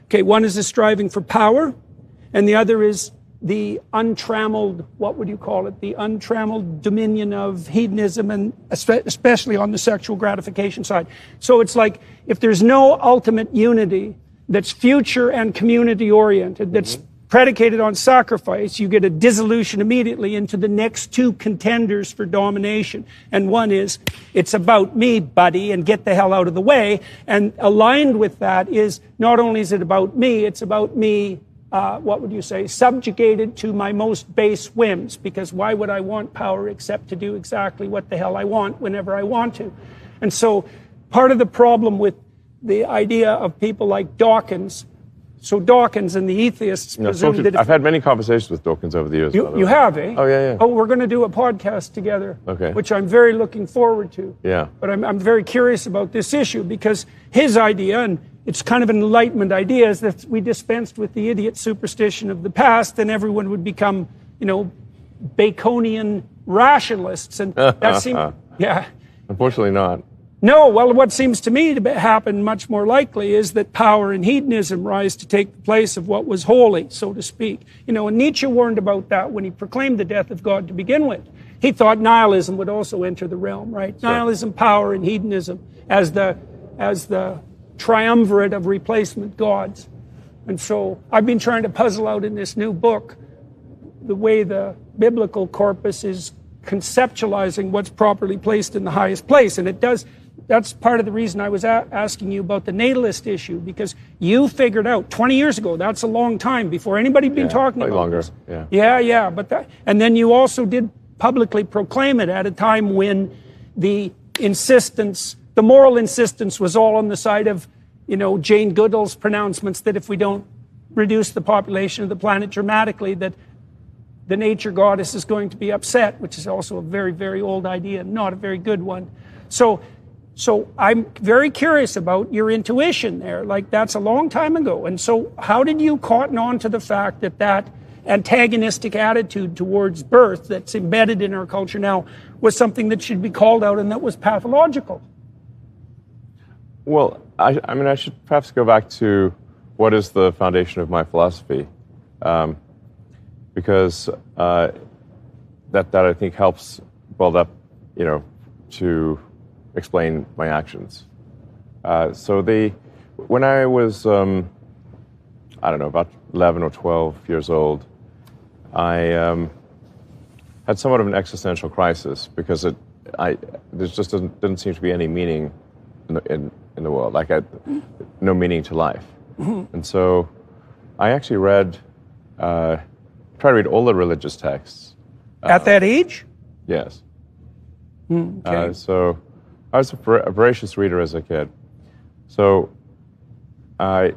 Okay, one is the striving for power, and the other is the untrammeled, what would you call it, the untrammeled dominion of hedonism, and especially on the sexual gratification side. So it's like, if there's no ultimate unity that's future and community oriented, that's predicated on sacrifice, you get a dissolution immediately into the next two contenders for domination. And one is, it's about me, buddy, and get the hell out of the way. And aligned with that is, not only is it about me, it's about me, what would you say, subjugated to my most base whims, because why would I want power except to do exactly what the hell I want whenever I want to? And so part of the problem with the idea of people like Dawkins, so Dawkins and the atheists presume that... I've had many conversations with Dawkins over the years. You have, eh? Oh, yeah. Oh, we're going to do a podcast together, okay, which I'm very looking forward to. Yeah. But I'm very curious about this issue, because his idea, and it's kind of an Enlightenment idea, is that we dispensed with the idiot superstition of the past, then everyone would become, Baconian rationalists. And that seems... Yeah. Unfortunately not. No, well, what seems to me to happen much more likely is that power and hedonism rise to take the place of what was holy, so to speak. And Nietzsche warned about that when he proclaimed the death of God to begin with. He thought nihilism would also enter the realm, right? Sure. Nihilism, power, and hedonism as the triumvirate of replacement gods. And so I've been trying to puzzle out in this new book the way the biblical corpus is conceptualizing what's properly placed in the highest place. And it does... That's part of the reason I was asking you about the natalist issue, because you figured out 20 years ago, that's a long time before anybody had been talking about longer. this. Yeah. But and then you also did publicly proclaim it at a time when the moral insistence was all on the side of, Jane Goodall's pronouncements that if we don't reduce the population of the planet dramatically, that the nature goddess is going to be upset, which is also a very, very old idea, not a very good one. So I'm very curious about your intuition there. Like, that's a long time ago. And so how did you cotton on to the fact that antagonistic attitude towards birth that's embedded in our culture now was something that should be called out and that was pathological? Well, I should perhaps go back to what is the foundation of my philosophy, because that I think helps build up, to explain my actions. When I was, about 11 or 12 years old, I had somewhat of an existential crisis, because there just didn't seem to be any meaning in the world. Like, no meaning to life. And so I actually tried to read all the religious texts. At that age? Yes. Okay. So I was a voracious reader as a kid. So I